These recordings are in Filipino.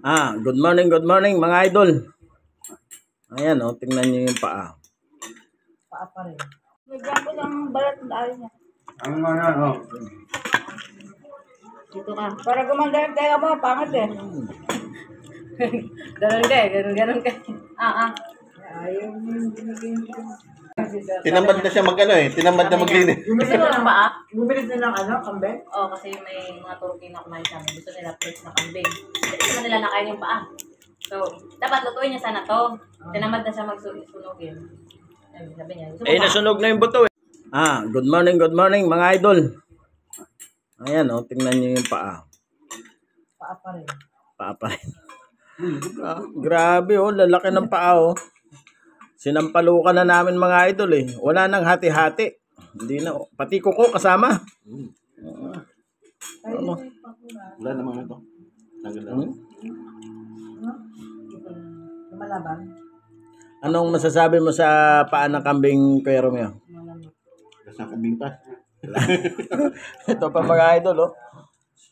Good morning mga idol. Ayan tingnan niyo yung paa. Paa pa rin. Nagyan ko ng balat ng ayaw niya. Ano nga yan, oh. Dito ka. Para gumanda yung tega mo, pangat eh. Ganun ka eh, ganun ka. Ayaw mo yung binigyan ko. Tinamad na siya tinamad na maglinis. Gusto mo ng paa? Bumili na ng kambing? Oo, kasi may mga turkey na kumain sa amin. Gusto nila fresh na kambing. Gusto na nila nakain yung paa. So, dapat lutuin niya sana to. Tinamad na siya magsunugin. Sabi niya, gusto mo paa? Nasunog na yung buto eh. Good morning mga idol. Ayan tingnan niyo yung paa. Paa pa rin. Paa pa rin. Grabe lalaki ng paa Sinampalukan na namin mga idol eh. Wala nang hati-hati. Hindi na. Pati kuko kasama. Wala naman ito. Lumalaban? Anong masasabi mo sa paa ng kambing Kuya Romeo? Sa kambing pa. Ito pa mga idol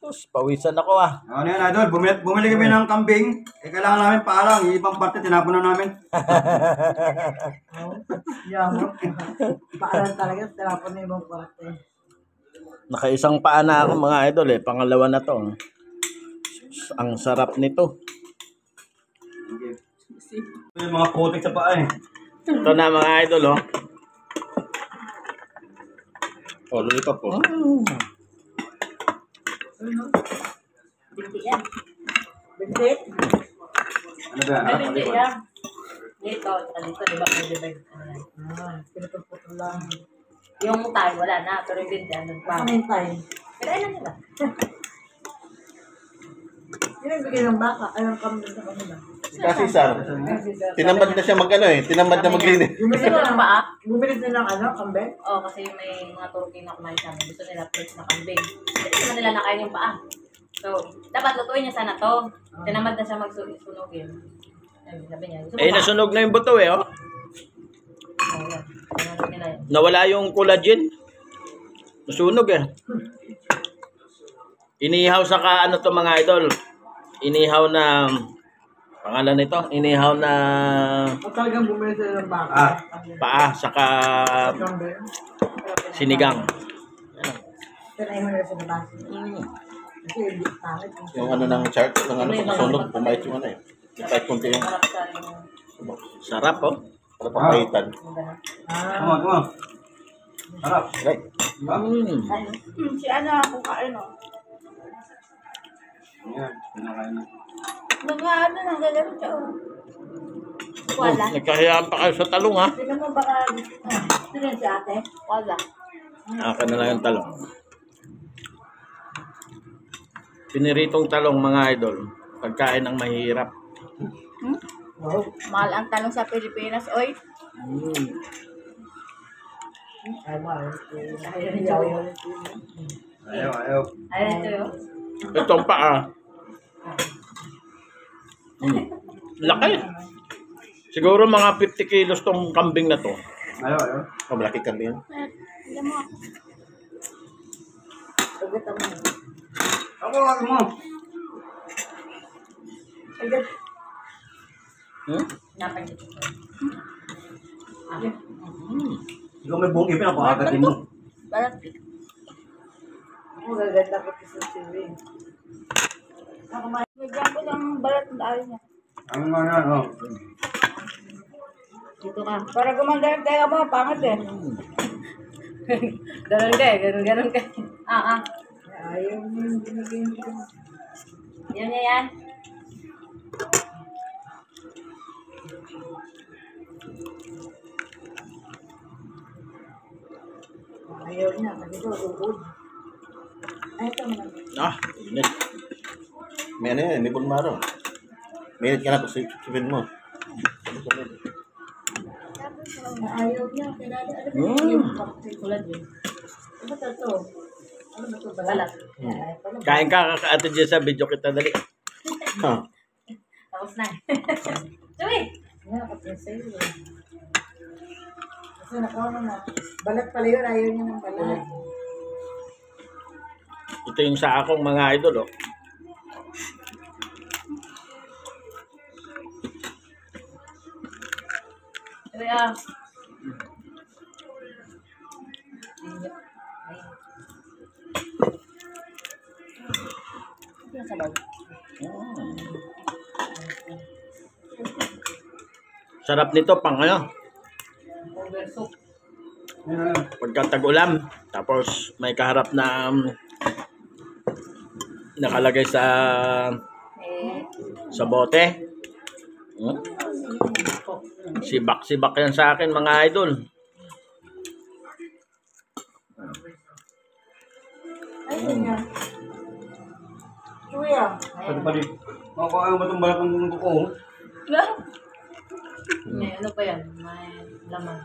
Sus, pawisan ako Ano yan, idol? Bumili kami ng kambing. Kailangan namin paalang. Yung ibang parte, tinapon na namin. Yan. Paalan talaga. Tinapon na ibang parte. Nakaisang paa na ako mga idol Pangalawa na to. Ang sarap nito. Yung mga putik sa paa Ito na mga idol Lollipop po. Binti yan. Binti? Ano ba? Ay, binti yan. Dito, di ba may divide? Pinapaputol lang. Yung tayo, wala na. Pero yung binti, andun pa. Ano yung tayo? Kailan na nila? Sino yung bigay ng baka? Ay, ng kambing sa kanila? Kasi Sar, tinamad na siya tinamad na maglinis. Gusto mo ng paa? Bumili na ng kambing? Oo, kasi may mga turkey na kumain sa amin. Gusto nila fresh na kambing. Gusto na nila nakain yung paa. So, dapat lutuin niya sana to. Tinamad na siya magsunugin. Sabi niya, gusto mo paa? nasunog na yung buto Ayan. Tinamad nila yun. Nawala yung collagen. Nasunog Inihaw sa to mga idol. Inihaw na pangalan nito, inihaw na Talagang bumili sila ng baka? paa saka Kambing? sinigang. Tinayin mo na sa labas. Kasi hindi pangit. Yung ng chart, pagkasunog, pumait yung Kahit kunti yung Sarap sa rin. Sarap para papaitan. Come on. Harap. Right. Si ano, kung kain Ayan, pinakain na. nang gagawin siya Wala. Nagkahiyaan pa kayo sa talong Tignan mo baka, sino si ate? Wala. Akin na lang yung talong. Piniritong talong mga idol. Pagkain ng mahirap. Wow. Mahal ang talong sa Pilipinas, oy. Ay, mahal. Ayaw. Ayun ito yun. Itong paa. Laki. Siguro mga 50 kilos tong kambing na to. Ayaw. Malaki kambing yan. Alam mo. Sagot mo. Ako mo. Sagot. Napansin ko. Ikaw may buong ipin, napakagatin mo. Balat. Ako gaganda ko sa siwi. Nagyan ko ng balat ng ayaw niya. Ano nga yan, oh. Dito ka. Para gumanda yung tega mo, pangat eh. Ganun ka eh, ganun ka. Ayaw mo yung binigyan ko. Yun niya yan. Ayaw niya. Kasi ito, ubod. Ay, ito naman. Init. May may bulmaro. Minit ka na kung sipin mo. Ayaw niya. Pinali. Ano ba yung kulad yun? Ano ba ito? Ano ba ito? Balat. Kain ka ate dyan sa video kita dali. Tapos na. Tuwi! Yan, kaprinsay. Kasi nakuha mo na. Balat pala yun. Ayaw niya ng balat. Ito yung sa akong mga idol Kaya, Sarap nito pang ano, over soup. pagka tag-ulam. Tapos may kaharap na nakalagay sa bote. Sibak-sibak yan sa akin mga idol. Ay, ganyan. Kuya. Pwede pa rin. Makuha ba itong balak ng kuko? Ano pa yan? May laman.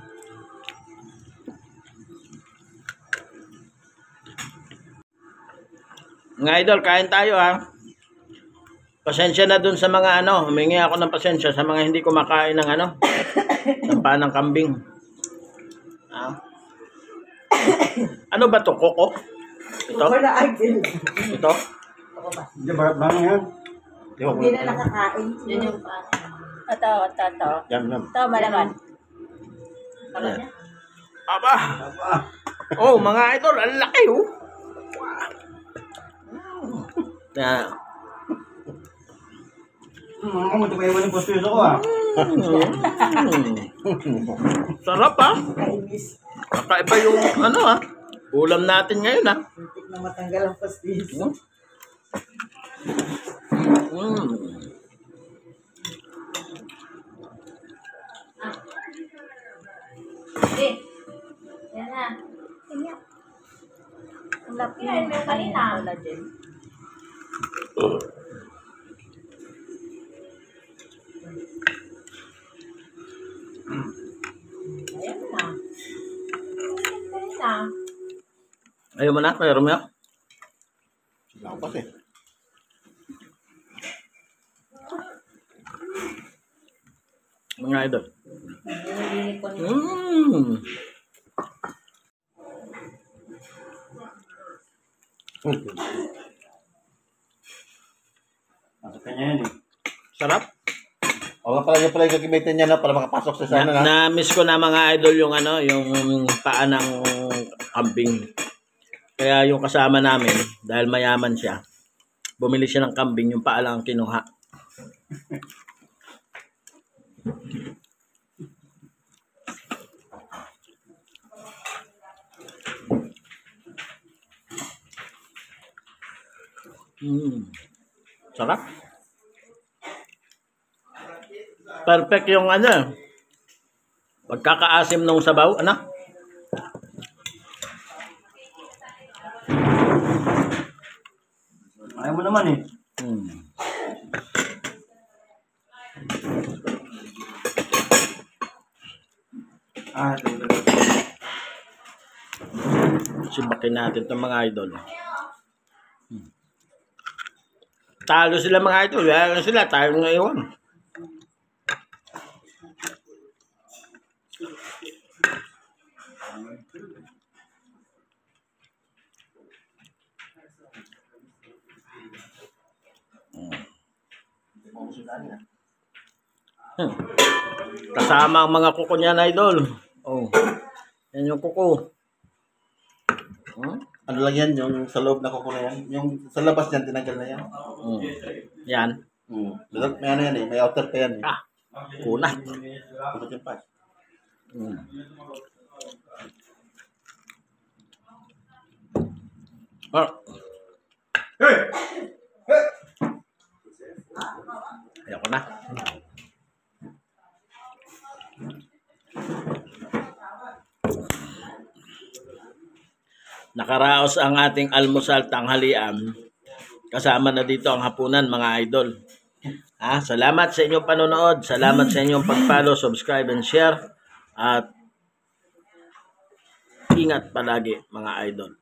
Mga idol, kain tayo ha. Pasensya na dun sa mga ano, humingi ako ng pasensya sa mga hindi kumakain ng ano, ng panang kambing. Ah. Ano ba to? Koko? Ito? Wala agil. Ito? Ako ba? Hindi, barat lang yan. Hindi na nakakain. Yan yung pa. Ito. Yum, yum. Ito, malaman. Kala niya? Aba! Oh, mga idol, ang laki oh. Na, Ako, ito pa iwan yung postis ako ah. sarap ah. Kainis. Kakaiba yung ano ah. Ulam natin ngayon ah. Muntik na matanggal ang pastis. Hindi. Yan na. Ang laki Yan, may kanina. wala dyan. Ayan na. Ayan na. Ayaw mo na, Kuya Romeo? Wala ko kasi. Mga idol. Nililig ko niya. Nasa kanya yan eh. Sarap. O pala niya pala yung gagamitin niya na para makapasok sa sana na. Na-miss ko na mga idol yung ano, yung paa ng kambing. Kaya yung kasama namin, dahil mayaman siya, bumili siya ng kambing, yung paa lang ang kinuha. Sarap. Perfect yung ano, pagkakaasim ng sabaw, ano? Ayaw mo naman eh. Ito. Sibakin natin itong mga idol. Talo sila mga idol. Kaya sila, tayo ngayon. Kasama ang mga kuko niyan, idol. Oh. Yan yung kuko. Ano lang yan, yung sa loob na kuko na yan. Yung sa labas niyan, tinanggal na yan. Yan. May ano yan eh, may outer pa yan eh. Ah, kunat. Kunat yung pas. Oh. Ayoko na. Nakaraos ang ating almusal tanghalian. Kasama na dito ang hapunan mga idol. Salamat sa inyong panonood. Salamat sa inyong pag-follow, subscribe, and share. At ingat palagi mga idol.